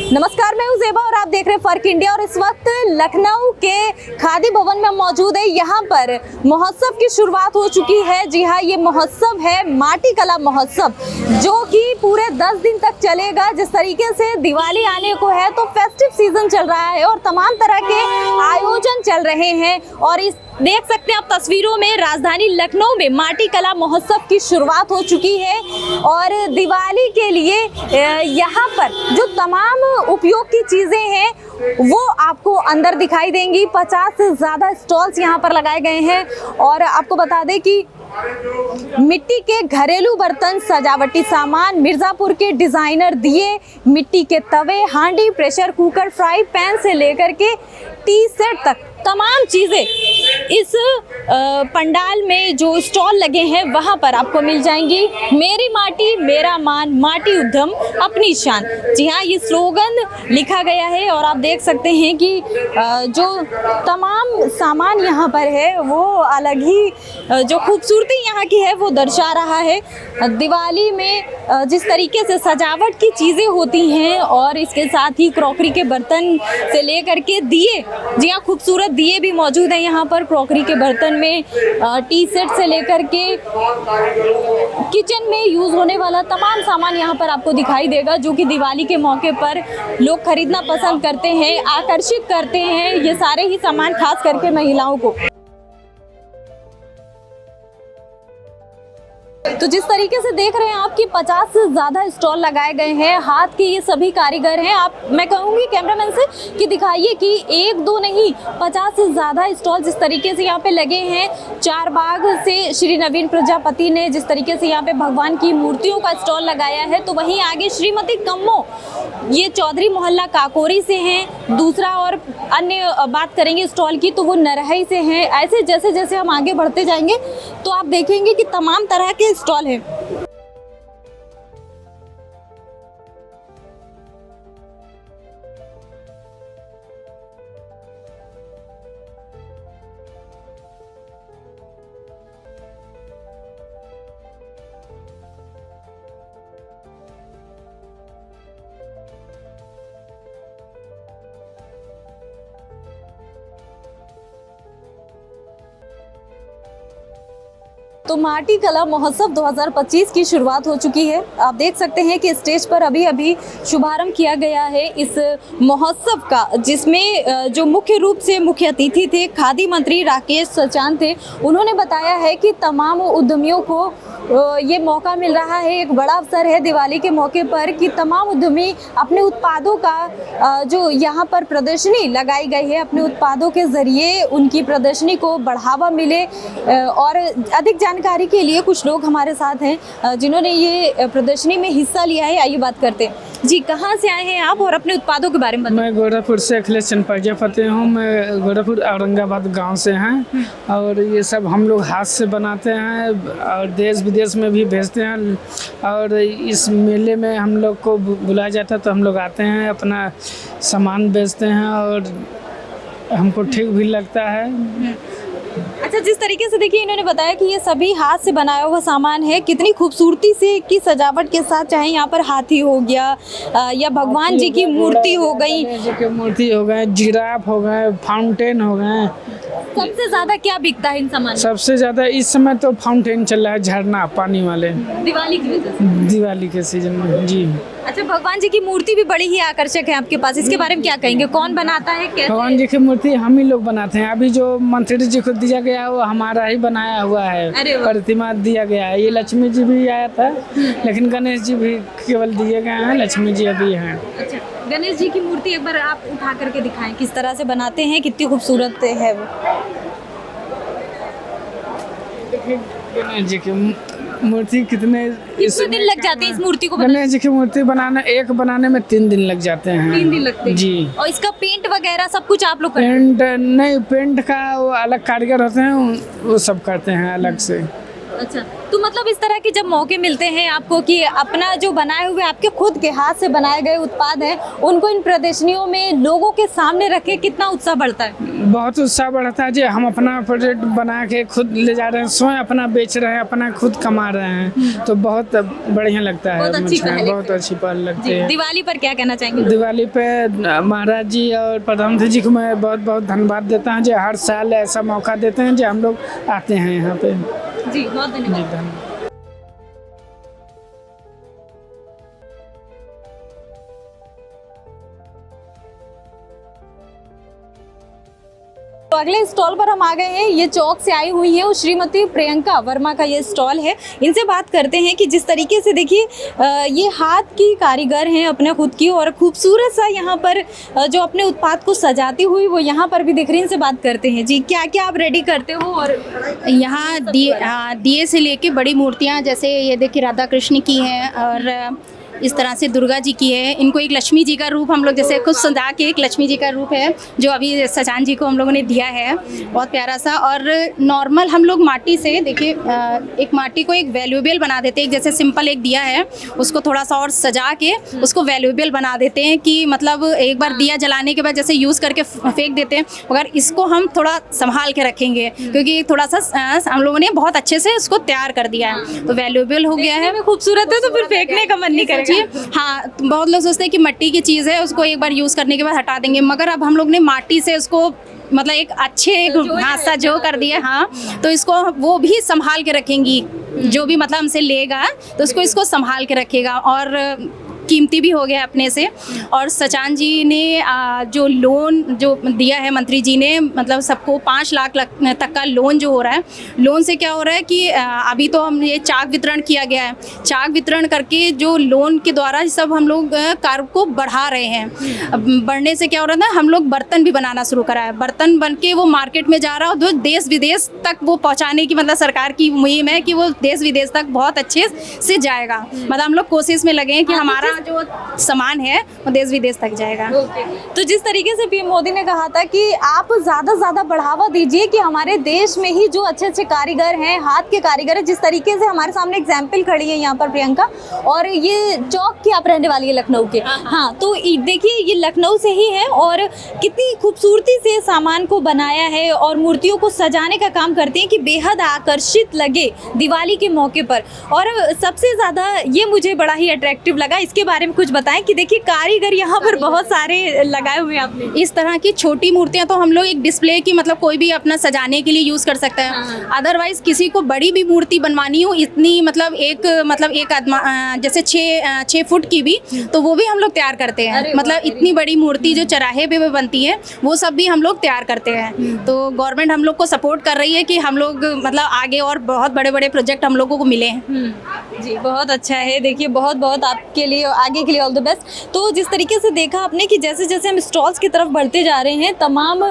नमस्कार, मैं हूं ज़ेबा और आप देख रहे हैं फर्क इंडिया। और इस वक्त लखनऊ के खादी भवन में मौजूद है। यहाँ पर महोत्सव की शुरुआत हो चुकी है। जी हाँ, ये महोत्सव है माटी कला महोत्सव, जो कि पूरे 10 दिन तक चलेगा। जिस तरीके से दिवाली आने को है तो फेस्टिव सीजन चल रहा है और तमाम तरह के आयोजन चल रहे हैं। और इस देख सकते हैं आप तस्वीरों में, राजधानी लखनऊ में माटी कला महोत्सव की शुरुआत हो चुकी है। और दिवाली के लिए यहाँ पर जो तमाम उपयोग की चीज़ें हैं वो आपको अंदर दिखाई देंगी। 50 से ज़्यादा स्टॉल्स यहाँ पर लगाए गए हैं। और आपको बता दें कि मिट्टी के घरेलू बर्तन, सजावटी सामान, मिर्ज़ापुर के डिज़ाइनर दिए, मिट्टी के तवे, हांडी, प्रेशर कुकर, फ्राई पैन से लेकर के टी सेट तक तमाम चीज़ें इस पंडाल में जो स्टॉल लगे हैं वहाँ पर आपको मिल जाएंगी। मेरी माटी मेरा मान, माटी उद्यम अपनी शान। जी हाँ, ये स्लोगन लिखा गया है। और आप देख सकते हैं कि जो तमाम सामान यहाँ पर है वो अलग ही जो खूबसूरती यहाँ की है वो दर्शा रहा है। दिवाली में जिस तरीके से सजावट की चीज़ें होती हैं और इसके साथ ही क्रॉकरी के बर्तन से लेकर के दिए, जी हाँ, खूबसूरत दिए भी मौजूद हैं यहाँ पर। क्रॉकरी के बर्तन में टी सेट से लेकर के किचन में यूज़ होने वाला तमाम सामान यहाँ पर आपको दिखाई देगा, जो कि दिवाली के मौके पर लोग खरीदना पसंद करते हैं, आकर्षित करते हैं ये सारे ही सामान, खास करके महिलाओं को। तो जिस तरीके से देख रहे हैं आप कि 50 से ज़्यादा स्टॉल लगाए गए हैं। हाथ के ये सभी कारीगर हैं। मैं कहूँगी कैमरामैन से कि दिखाइए कि एक दो नहीं, 50 से ज़्यादा स्टॉल जिस तरीके से यहाँ पे लगे हैं। चार बाग से श्री नवीन प्रजापति ने जिस तरीके से यहाँ पे भगवान की मूर्तियों का स्टॉल लगाया है, तो वहीं आगे श्रीमती कम्मो ये चौधरी मोहल्ला काकोरी से हैं। दूसरा और अन्य बात करेंगे स्टॉल की तो वो नरहई से हैं। ऐसे जैसे जैसे हम आगे बढ़ते जाएंगे तो आप देखेंगे कि तमाम तरह के स्टॉल है। तो माटी कला महोत्सव 2025 की शुरुआत हो चुकी है। आप देख सकते हैं कि स्टेज पर अभी अभी शुभारंभ किया गया है इस महोत्सव का, जिसमें जो मुख्य रूप से मुख्य अतिथि थे खादी मंत्री राकेश सचान थे। उन्होंने बताया है कि तमाम उद्यमियों को ये मौका मिल रहा है, एक बड़ा अवसर है दिवाली के मौके पर कि तमाम उद्यमी अपने उत्पादों का जो यहाँ पर प्रदर्शनी लगाई गई है, अपने उत्पादों के ज़रिए उनकी प्रदर्शनी को बढ़ावा मिले। और अधिक जानकारी के लिए कुछ लोग हमारे साथ हैं जिन्होंने ये प्रदर्शनी में हिस्सा लिया है। आइए बात करते हैं। जी, कहाँ से आए हैं आप और अपने उत्पादों के बारे में बताएं। मैं गोरखपुर से अखिलेश चंद प्रजापति हूँ। मैं गोरखपुर औरंगाबाद गांव से हैं और ये सब हम लोग हाथ से बनाते हैं और देश विदेश में भी भेजते हैं। और इस मेले में हम लोग को बुलाया जाता है तो हम लोग आते हैं, अपना सामान बेचते हैं और हमको ठीक भी लगता है। अच्छा, जिस तरीके से देखिए इन्होंने बताया कि ये सभी हाथ से बनाया हुआ सामान है, कितनी खूबसूरती से की सजावट के साथ, चाहे यहाँ पर हाथी हो गया या भगवान जी की मूर्ति हो गई, जी की मूर्ति हो गए, जिराफ हो गए, फाउंटेन हो गए। सबसे ज्यादा क्या बिकता है इन सामान? सबसे ज़्यादा इस समय तो फाउंटेन चल रहा है, झरना पानी वाले, दिवाली की वजह से, दिवाली के सीजन में। जी, अच्छा, भगवान जी की मूर्ति भी बड़ी ही आकर्षक है आपके पास, इसके बारे में क्या कहेंगे? कौन बनाता है, कैसे? भगवान जी की मूर्ति हम ही लोग बनाते हैं। अभी जो मंत्री जी को दिया गया है वो हमारा ही बनाया हुआ है, प्रतिमा दिया गया है। ये लक्ष्मी जी भी आया था, लेकिन गणेश जी भी केवल दिए गए हैं, लक्ष्मी जी अभी हैं। अच्छा, गणेश जी की मूर्ति एक बार आप उठा करके दिखाएं, किस तरह से बनाते हैं, कितनी खूबसूरत है वो। गणेश जी की मूर्ति कितने दिन लग जाते हैं इस मूर्ति को गणेश जी की मूर्ति बनाने में 3 दिन लग जाते हैं। 3 दिन लगते हैं जी। और इसका पेंट वगैरह सब कुछ आप लोग पेंट नहीं, पेंट का वो अलग कारीगर होते हैं, वो सब करते हैं अलग से। अच्छा, तो मतलब इस तरह के जब मौके मिलते हैं आपको कि अपना जो बनाए हुए आपके खुद के हाथ से बनाए गए उत्पाद हैं उनको इन प्रदर्शनियों में लोगों के सामने रखे, कितना उत्साह बढ़ता है? बहुत उत्साह बढ़ता है जी। हम अपना प्रोडक्ट बना के खुद ले जा रहे हैं, स्वयं अपना बेच रहे हैं, अपना खुद कमा रहे हैं, तो बहुत बढ़िया लगता है। बहुत अच्छी पहल बहुत अच्छी पहल लगती जी, है। दिवाली पर क्या कहना चाहेंगे? दिवाली पे महाराज जी और प्रधानमंत्री जी को मैं बहुत बहुत धन्यवाद देता हूँ जो हर साल ऐसा मौका देते हैं जो हम लोग आते हैं यहाँ पे। जी बहुत जी धन्यवाद। धन्यवाद। तो अगले स्टॉल पर हम आ गए हैं। ये चौक से आई हुई है और श्रीमती प्रियंका वर्मा का ये स्टॉल है। इनसे बात करते हैं कि जिस तरीके से देखिए ये हाथ की कारीगर हैं अपने खुद की, और खूबसूरत सा यहाँ पर जो अपने उत्पाद को सजाती हुई वो यहाँ पर भी दिख रही हैं। इनसे बात करते हैं। जी क्या क्या आप रेडी करते हो? और यहाँ दिए से लेके बड़ी मूर्तियाँ, जैसे ये देखिए राधा कृष्ण की हैं और इस तरह से दुर्गा जी की है। इनको एक लक्ष्मी जी का रूप हम लोग जैसे कुछ सजा के एक लक्ष्मी जी का रूप है जो अभी सचान जी को हम लोगों ने दिया है, बहुत प्यारा सा। और नॉर्मल हम लोग माटी से देखिए एक माटी को एक वैल्यूएबल बना देते हैं। जैसे सिंपल एक दिया है उसको थोड़ा सा और सजा के उसको वैल्यूएबल बना देते हैं कि मतलब एक बार दिया जलाने के बाद जैसे यूज़ करके फेंक देते हैं, मगर इसको हम थोड़ा संभाल के रखेंगे क्योंकि थोड़ा सा हम लोगों ने बहुत अच्छे से उसको तैयार कर दिया है, तो वैल्यूएबल हो गया है। खूबसूरत है तो फिर फेंकने का मन नहीं करेगा। जी हाँ, बहुत लोग सोचते हैं कि मिट्टी की चीज़ है उसको एक बार यूज़ करने के बाद हटा देंगे, मगर अब हम लोग ने माटी से उसको मतलब एक अच्छे हाँ सजो कर दिया। हाँ, तो इसको वो भी संभाल के रखेंगी, जो भी मतलब हमसे लेगा तो उसको इसको संभाल के रखेगा और कीमती भी हो गया अपने से। और सचान जी ने जो लोन जो दिया है मंत्री जी ने, मतलब सबको 5 लाख तक का लोन जो हो रहा है, लोन से क्या हो रहा है कि अभी तो हम ये चाक वितरण किया गया है, चाक वितरण करके जो लोन के द्वारा सब हम लोग कार्य को बढ़ा रहे हैं। अब बढ़ने से क्या हो रहा है, हम लोग बर्तन भी बनाना शुरू करा है, बर्तन बन के वो मार्केट में जा रहा है, तो देश विदेश तक वो पहुँचाने की मतलब सरकार की मुहिम है कि वो देश विदेश तक बहुत अच्छे से जाएगा। मतलब हम लोग कोशिश में लगे हैं कि हमारा जो सामान है वो देश विदेश तक जाएगा। तो जिस तरीके से पीएम मोदी ने कहा था कि आप ज़्यादा से ज़्यादा बढ़ावा दीजिए कि हमारे देश में ही जो अच्छे अच्छे कारीगर हैं, हाथ के कारीगर हैं, जिस तरीके से हमारे सामने एग्जाम्पल खड़ी है यहाँ पर प्रियंका, और ये चौक की आप रहने वाली है लखनऊ के। हाँ, तो देखिए ये लखनऊ से ही है और कितनी खूबसूरती से सामान को बनाया है और मूर्तियों को सजाने का काम करते हैं कि बेहद आकर्षित लगे दिवाली के मौके पर। और सबसे ज़्यादा ये मुझे बड़ा ही अट्रैक्टिव लगा, इसके बारे में कुछ बताएं कि देखिए कारीगर यहाँ पर बहुत सारे लगाए हुए हैं आपने। इस तरह की छोटी मूर्तियाँ तो हम लोग एक डिस्प्ले की मतलब कोई भी अपना सजाने के लिए यूज़ कर सकता है। अदरवाइज किसी को बड़ी भी मूर्ति बनवानी हो इतनी मतलब एक आदमा जैसे 6 फुट की भी, तो वो भी हम लोग तैयार करते हैं। मतलब इतनी बड़ी मूर्ति जो चराहे पे बनती है वो सब भी हम लोग तैयार करते हैं। तो गवर्नमेंट हम लोग को सपोर्ट कर रही है कि हम लोग मतलब आगे और बहुत बड़े बड़े प्रोजेक्ट हम लोगों को मिले हैं। जी बहुत अच्छा है। देखिए बहुत बहुत आपके लिए आगे के लिए ऑल द बेस्ट। तो जिस तरीके से देखा आपने कि जैसे जैसे हम स्टॉल्स की तरफ बढ़ते जा रहे हैं, तमाम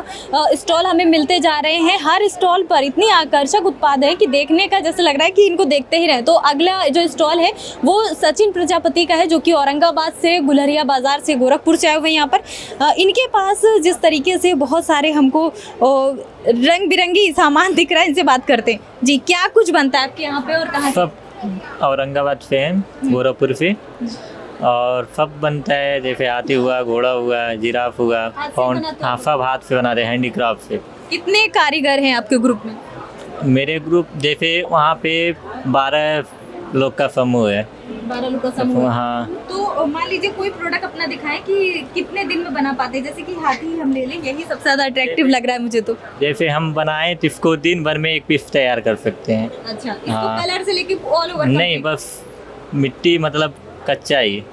स्टॉल हमें मिलते जा रहे हैं। हर स्टॉल पर इतनी आकर्षक उत्पाद है कि देखने का जैसे लग रहा है कि इनको देखते ही रहें। तो अगला जो स्टॉल है वो सचिन प्रजापति का है, जो कि औरंगाबाद से, गुलरिया बाजार से, गोरखपुर से आए हुए हैं यहाँ पर। इनके पास जिस तरीके से बहुत सारे हमको रंग बिरंगी सामान दिख रहा है, इनसे बात करते हैं। जी क्या कुछ बनता है आपके यहाँ पे और कहाँ? सब औरंगाबाद से हैं, गोरखपुर से, और सब बनता है जैसे हाथी हुआ, घोड़ा हुआ, जिराफ हुआ, हाँ सब हाथ से बनाते हैं, हैंडीक्राफ्ट से। कितने कारीगर हैं आपके ग्रुप में? मेरे ग्रुप जैसे वहाँ पे 12 लोग का समूह है। 12 लोग का समूह। हाँ, तो मान लीजिए कोई प्रोडक्ट अपना दिखाएं कि कितने दिन में बना पाते हैं। जैसे कि हाथी हम ले लें, यही सबसे ज़्यादा अट्रैक्टिव लग रहा है मुझे। तो जैसे हम बनाएं तो इसको दिन भर में एक पीस तैयार कर सकते हैं। अच्छा, इसको हाँ। कलर से लेके ऑल ओवर नहीं, बस मिट्टी मतलब कच्चा ही।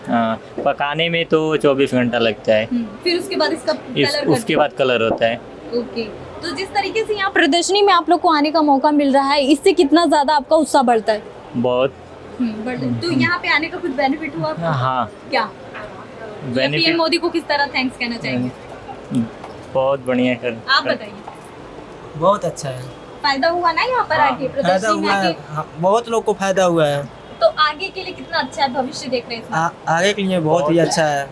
हाँ, पकाने में तो 24 घंटा लगता है। फिर उसके बाद इसका कलर उसके बाद कलर होता है। ओके। तो जिस तरीके से यहाँ प्रदर्शनी में आप लोग को आने का मौका मिल रहा है, इससे कितना ज़्यादा आपका उत्साह बढ़ता है? बहुत। तो यहाँ पे आने का कुछ बेनिफिट हुआ आपको? हाँ, क्या बेनिफिट पीएम मोदी को किस तरह थैंक्स कहना चाहेंगे? बहुत बढ़िया कर। आप बताइए। बहुत अच्छा है, फायदा हुआ ना यहाँ पर आके फायदा प्रदर्शनी में हुआ है। आके? हाँ, बहुत लोग को फायदा हुआ है। तो आगे के लिए कितना अच्छा है, भविष्य देख रहे हैं इसमें? आगे के लिए बहुत ही अच्छा है।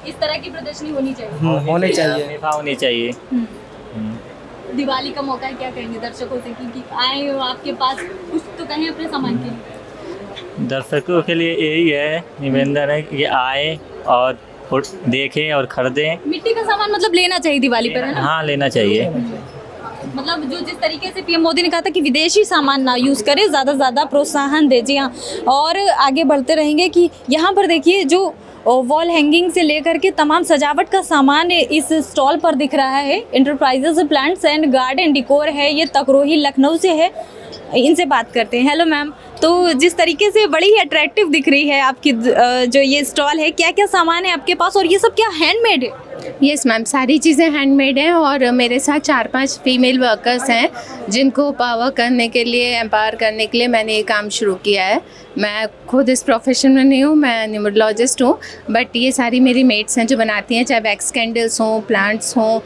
इस तरह की प्रदर्शनी होनी चाहिए। होनी चाहिए। हमेशा होनी चाहिए। दिवाली का मौका है, क्या कहेंगे दर्शकों से कि आए हो आपके पास, कुछ तो कहें अपने सामान के लिए। दर्शकों के लिए यही है, निवेदन है कि आए और देखें और खरीदें। मिट्टी का सामान मतलब लेना चाहिए दिवाली पर, है ना? हाँ, लेना चाहिए। मतलब जो जिस तरीके से पीएम मोदी ने कहा था कि विदेशी सामान ना यूज़ करें, ज़्यादा से ज़्यादा प्रोत्साहन दे। जी हाँ, और आगे बढ़ते रहेंगे कि यहाँ पर देखिए जो वॉल हैंगिंग से लेकर के तमाम सजावट का सामान इस स्टॉल पर दिख रहा है। इंटरप्राइजेज प्लांट्स एंड गार्डन डिकोर है, ये तकरोही लखनऊ से है। इनसे बात करते हैं। हेलो मैम, तो जिस तरीके से बड़ी ही अट्रैक्टिव दिख रही है आपकी जो ये स्टॉल है, क्या क्या सामान है आपके पास और ये सब क्या हैंडमेड है? यस मैम, सारी चीज़ें हैंडमेड हैं और मेरे साथ 4-5 फीमेल वर्कर्स हैं जिनको पावर करने के लिए, एम्पावर करने के लिए मैंने ये काम शुरू किया है। मैं खुद इस प्रोफेशन में नहीं हूँ, मैं न्यूमरोलॉजिस्ट हूँ, बट ये सारी मेरी मेट्स हैं जो बनाती हैं, चाहे वैक्स कैंडल्स हों, प्लांट्स हों,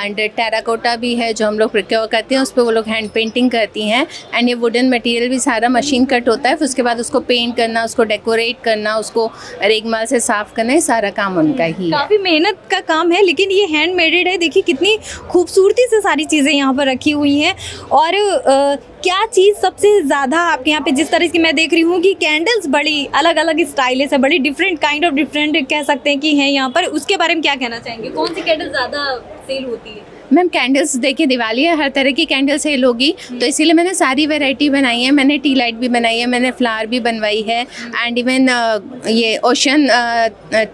एंड टेराकोटा भी है जो हम लोग प्रिक्योर करते हैं, उस पर वो लोग हैंड पेंटिंग करती हैं। एंड ये वुडन मटेरियल भी सारा मशीन कट होता है, फिर उसके बाद उसको पेंट करना, उसको डेकोरेट करना, उसको रेगमाल से साफ़ करना, ये सारा काम उनका ही है। काफ़ी मेहनत का काम है, लेकिन ये हैंडमेडेड है। देखिए कितनी खूबसूरती से सारी चीज़ें यहाँ पर रखी हुई हैं। और क्या चीज़ सबसे ज़्यादा आपके यहाँ पे, जिस तरह की मैं देख रही हूँ कि कैंडल्स बड़ी अलग अलग स्टाइलिश है, बड़ी डिफरेंट काइंड ऑफ डिफरेंट कह सकते हैं कि हैं यहाँ पर, उसके बारे में क्या कहना चाहेंगे? कौन सी कैंडल ज़्यादा सेल होती है? मैम कैंडल्स देखिए, दिवाली है, हर तरह की कैंडल सेल होगी, तो इसीलिए मैंने सारी वैरायटी बनाई है। मैंने टी लाइट भी बनाई है, मैंने फ्लावर भी बनवाई है, एंड इवन ये ओशन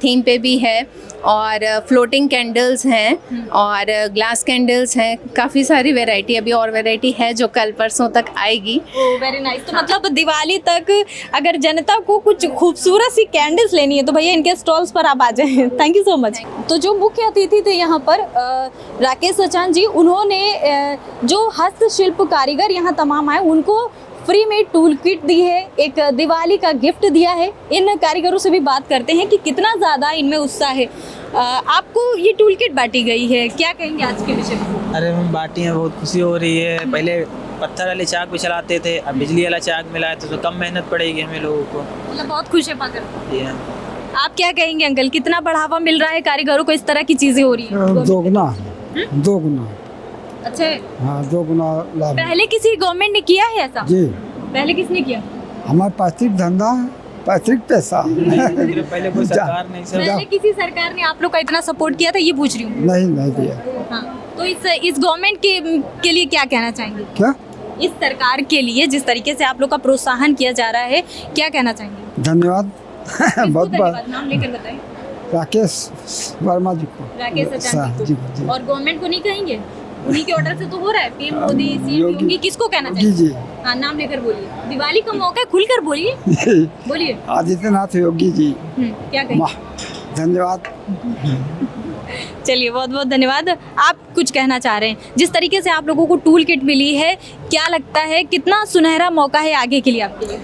थीम पे भी है, और फ्लोटिंग कैंडल्स हैं और ग्लास कैंडल्स हैं। काफ़ी सारी वैरायटी, अभी और वैरायटी है जो कल परसों तक आएगी। Very nice. तो मतलब दिवाली तक अगर जनता को कुछ खूबसूरत सी कैंडल्स लेनी है तो भैया इनके स्टॉल्स पर आप आ जाएं। Thank you so much. तो जो मुख्य अतिथि थे यहाँ पर राकेश सचान जी, उन्होंने जो हस्तशिल्प कारीगर यहाँ तमाम आए उनको फ्री में टूल किट दी है, एक दिवाली का गिफ्ट दिया है। इन कारीगरों से भी बात करते हैं कि कितना ज़्यादा इनमें उत्साह है। आपको ये टूल किट बांटी गई है, क्या कहेंगे आज के विषय में? अरे हम बाटी हैं, बहुत खुशी हो रही है। पहले पत्थर वाले चाक भी चलाते थे, अब बिजली वाला चाक मिला है तो कम मेहनत पड़ेगी हमें लोगों को। मतलब बहुत खुश है पाकर। ये आप क्या कहेंगे अंकल, कितना बढ़ावा मिल रहा है कारीगरों को, इस तरह की चीज़ें हो रही है? दो गुना। अच्छा, हाँ, 2 गुना लाभ। पहले किसी गवर्नमेंट ने किया है ऐसा? जी, पहले किसने किया? हमारा पैतृक धंधा है, पैतृक पैसा। पहले कोई सरकार नहीं सब। पहले किसी सरकार ने आप लोग का इतना सपोर्ट किया था, ये पूछ रही हूँ। नहीं दिया। हाँ, तो इस गवर्नमेंट के लिए क्या कहना चाहेंगे? क्या? इस सरकार के लिए जिस तरीके से आप लोग का प्रोत्साहन किया जा रहा है, क्या कहना चाहेंगे? धन्यवाद। बहुत धन्यवाद। नाम लेकर बताएं। राकेश वर्मा जी को। राकेश सचान जी को। और गवर्नमेंट को नहीं कहेंगे? उन्हीं के ऑर्डर से तो हो रहा है। पीएम मोदी, सीएम योगी, किसको कहना चाहिए? जी। हाँ, नाम लेकर बोलिए। दिवाली का मौका है, खुलकर बोलिए। बोलिए। आदित्यनाथ योगी जी। क्या कहेंगे? धन्यवाद। चलिए, बहुत बहुत धन्यवाद। आप कुछ कहना चाह रहे हैं? जिस तरीके से आप लोगों को टूल किट मिली है, क्या लगता है कितना सुनहरा मौका है आगे के लिए आपके लिए?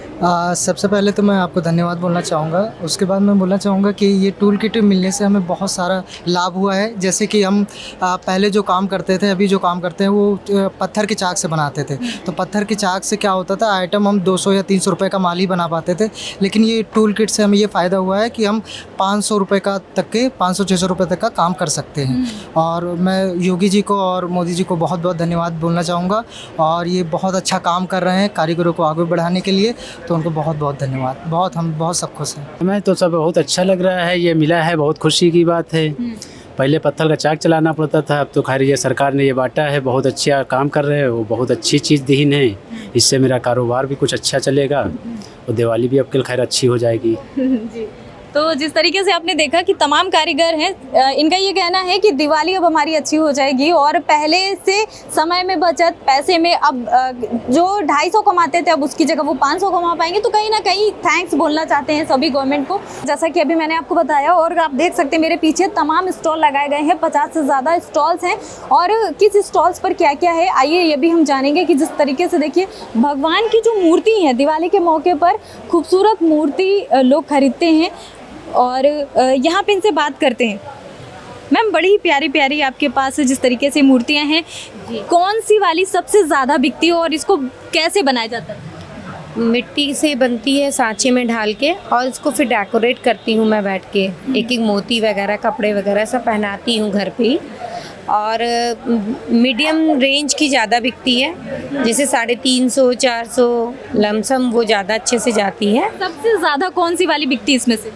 सबसे पहले तो मैं आपको धन्यवाद बोलना चाहूँगा। उसके बाद मैं बोलना चाहूँगा कि ये टूल किट मिलने से हमें बहुत सारा लाभ हुआ है। जैसे कि हम पहले जो काम करते थे, अभी जो काम करते हैं वो पत्थर के चाक से बनाते थे। तो पत्थर के चाक से क्या होता था, आइटम हम 200 या 300 रुपये का माल ही बना पाते थे। लेकिन ये टूल किट से हमें ये फ़ायदा हुआ है कि हम 500 रुपये का तक के 500-600 रुपये तक का काम कर सकते हैं। और मैं योगी जी को और मोदी जी को बहुत बहुत धन्यवाद बोलना चाहूँगा। और ये बहुत अच्छा काम कर रहे हैं कारीगरों को आगे बढ़ाने के लिए, तो उनको बहुत बहुत धन्यवाद। हम बहुत सब खुश हैं। हमें तो सब बहुत अच्छा लग रहा है, ये मिला है, बहुत खुशी की बात है। पहले पत्थर का चाक चलाना पड़ता था, अब तो खैर ये सरकार ने ये बांटा है, बहुत अच्छा काम कर रहे हैं वो, बहुत अच्छी चीज़ दी है। इससे मेरा कारोबार भी कुछ अच्छा चलेगा और दिवाली भी अब कल खैर अच्छी हो जाएगी। जी। तो जिस तरीके से आपने देखा कि तमाम कारीगर हैं, इनका ये कहना है कि दिवाली अब हमारी अच्छी हो जाएगी और पहले से समय में बचत, पैसे में अब जो 250 कमाते थे अब उसकी जगह वो 500 कमा पाएंगे। तो कहीं ना कहीं थैंक्स बोलना चाहते हैं सभी गवर्नमेंट को, जैसा कि अभी मैंने आपको बताया। और आप देख सकते हैं मेरे पीछे तमाम स्टॉल लगाए गए हैं, 50 से ज़्यादा स्टॉल्स हैं। और किस स्टॉल्स पर क्या क्या है, आइए ये भी हम जानेंगे। कि जिस तरीके से देखिए भगवान की जो मूर्ति है, दिवाली के मौके पर खूबसूरत मूर्ति लोग खरीदते हैं और यहाँ पे इनसे बात करते हैं। मैम, बड़ी ही प्यारी प्यारी आपके पास जिस तरीके से मूर्तियाँ हैं, कौन सी वाली सबसे ज़्यादा बिकती है और इसको कैसे बनाया जाता है? मिट्टी से बनती है, सांचे में ढाल के, और इसको फिर डेकोरेट करती हूँ मैं बैठ के। एक एक मोती वगैरह, कपड़े वगैरह सब पहनाती हूँ घर पे ही। और मीडियम रेंज की ज़्यादा बिकती है, जैसे 350 400 लमसम वो ज़्यादा अच्छे से जाती है। सबसे ज्यादा कौन सी वाली बिकती है इसमें से?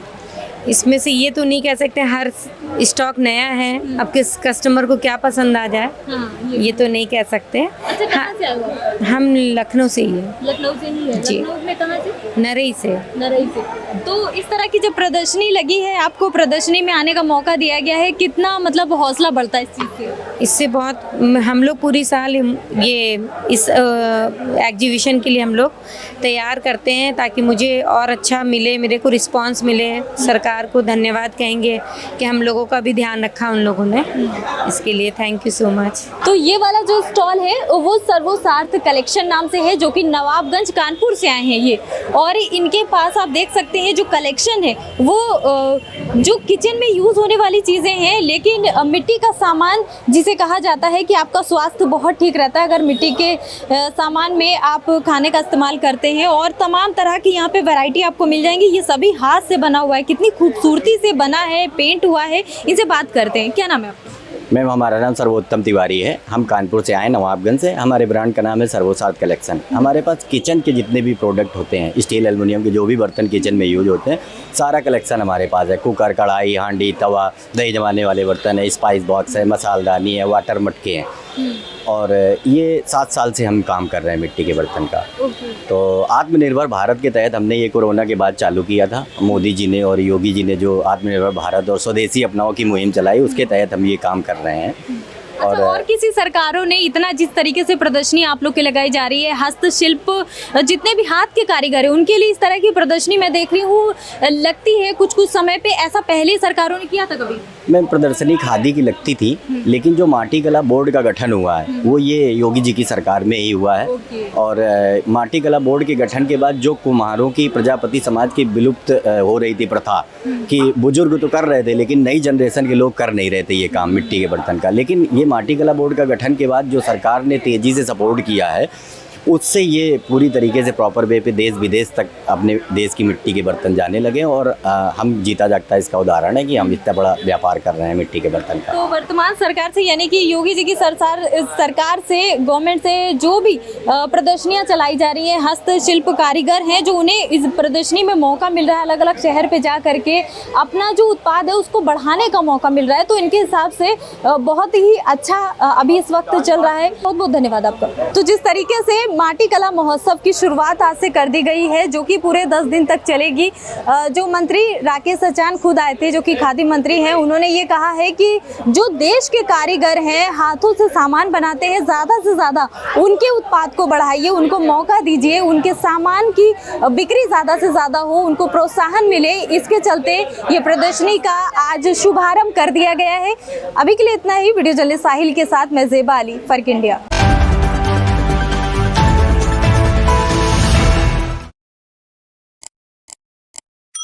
इसमें से ये तो नहीं कह सकते, हर स्टॉक नया है, अब किस कस्टमर को क्या पसंद आ जाए ये तो नहीं कह सकते। अच्छा, कहाँ से आए हो आप? हम लखनऊ से ही है। लखनऊ से ही है। जी। लखनऊ में कहाँ से? नरई से। नरई से। तो इस तरह की जब प्रदर्शनी लगी है, आपको प्रदर्शनी में आने का मौका दिया गया है, कितना मतलब हौसला बढ़ता है इस चीज़ से? इससे बहुत, हम लोग पूरी साल ये इस एग्जीबिशन के लिए हम लोग तैयार करते हैं ताकि मुझे और अच्छा मिले, मेरे को रिस्पांस मिले। सरकार को धन्यवाद कहेंगे कि हम लोगों का भी ध्यान रखा उन लोगों ने, इसके लिए थैंक यू सो मच। तो ये वाला जो स्टॉल है वो सर्वोसार्थ कलेक्शन नाम से है, जो कि नवाबगंज कानपुर से आए हैं ये। और इनके पास आप देख सकते हैं जो कलेक्शन है वो जो किचन में यूज़ होने वाली चीज़ें हैं, लेकिन मिट्टी का सामान जिसे कहा जाता है कि आपका स्वास्थ्य बहुत ठीक रहता है अगर मिट्टी के सामान में आप खाने का इस्तेमाल करते हैं। और तमाम तरह की यहाँ पे वैरायटी आपको मिल जाएंगी। ये सभी हाथ से बना हुआ है, कितनी खूबसूरती से बना है, पेंट हुआ है। इनसे बात करते हैं, क्या नाम है आपका? मैम हमारा नाम सर्वोत्तम तिवारी है, हम कानपुर से आए, नवाबगंज से। हमारे ब्रांड का नाम है सर्वोसार्थ कलेक्शन। हमारे पास किचन के जितने भी प्रोडक्ट होते हैं, स्टील एल्युमिनियम के जो भी बर्तन किचन में यूज होते हैं, सारा कलेक्शन हमारे पास है। कुकर, कढ़ाई, हांडी, तवा, दही जमाने वाले बर्तन है, स्पाइस बॉक्स है, मसालदानी है, वाटर मटके हैं। और ये 7 साल से हम काम कर रहे हैं मिट्टी के बर्तन का। तो आत्मनिर्भर भारत के तहत हमने ये कोरोना के बाद चालू किया था। मोदी जी ने और योगी जी ने जो आत्मनिर्भर भारत और स्वदेशी अपनाओ की मुहिम चलाई, उसके तहत हम ये काम कर रहे हैं। अच्छा, और किसी सरकारों ने इतना जिस तरीके से प्रदर्शनी आप लोग के लगाई जा रही है, हस्तशिल्प जितने भी हाथ के कारीगर हैं उनके लिए इस तरह की प्रदर्शनी मैं देख रही हूँ लगती है कुछ समय पे, ऐसा पहले सरकारों ने किया था कभी? मैम प्रदर्शनी खादी की लगती थी, लेकिन जो माटी कला बोर्ड का गठन हुआ है वो ये योगी जी की सरकार में ही हुआ है। और माटी कला बोर्ड के गठन के बाद जो कुम्हारों की, प्रजापति समाज की विलुप्त हो रही थी प्रथा कि बुजुर्ग तो कर रहे थे लेकिन नई जनरेशन के लोग कर नहीं रहे थे ये काम मिट्टी के बर्तन का, लेकिन ये माटी कला बोर्ड का गठन के बाद जो सरकार ने तेज़ी से सपोर्ट किया है उससे ये पूरी तरीके से प्रॉपर वे पे देश विदेश तक अपने देश की मिट्टी के बर्तन जाने लगे। और हम जीता जागता इसका उदाहरण है कि हम इतना बड़ा व्यापार कर रहे हैं मिट्टी के बर्तन का। तो वर्तमान सरकार से, यानी कि योगी जी की सरकार से, गवर्नमेंट से जो भी प्रदर्शनियां चलाई जा रही हैं, हस्तशिल्प कारीगर हैं जो उन्हें इस प्रदर्शनी में मौका मिल रहा है अलग अलग शहर पे जा करके अपना जो उत्पाद है उसको बढ़ाने का मौका मिल रहा है, तो इनके हिसाब से बहुत ही अच्छा अभी इस वक्त चल रहा है। बहुत बहुत धन्यवाद आपका। तो जिस तरीके से माटी कला महोत्सव की शुरुआत आज से कर दी गई है, जो कि पूरे 10 दिन तक चलेगी। जो मंत्री राकेश सचान खुद आए थे, जो कि खादी मंत्री हैं, उन्होंने ये कहा है कि जो देश के कारीगर हैं, हाथों से सामान बनाते हैं, ज़्यादा से ज़्यादा उनके उत्पाद को बढ़ाइए, उनको मौका दीजिए, उनके सामान की बिक्री ज़्यादा से ज़्यादा हो, उनको प्रोत्साहन मिले। इसके चलते ये प्रदर्शनी का आज शुभारंभ कर दिया गया है। अभी के लिए इतना ही। वीडियो जर्नलिस्ट साहिल के साथ मैं ज़ेबा अली, फर्क इंडिया।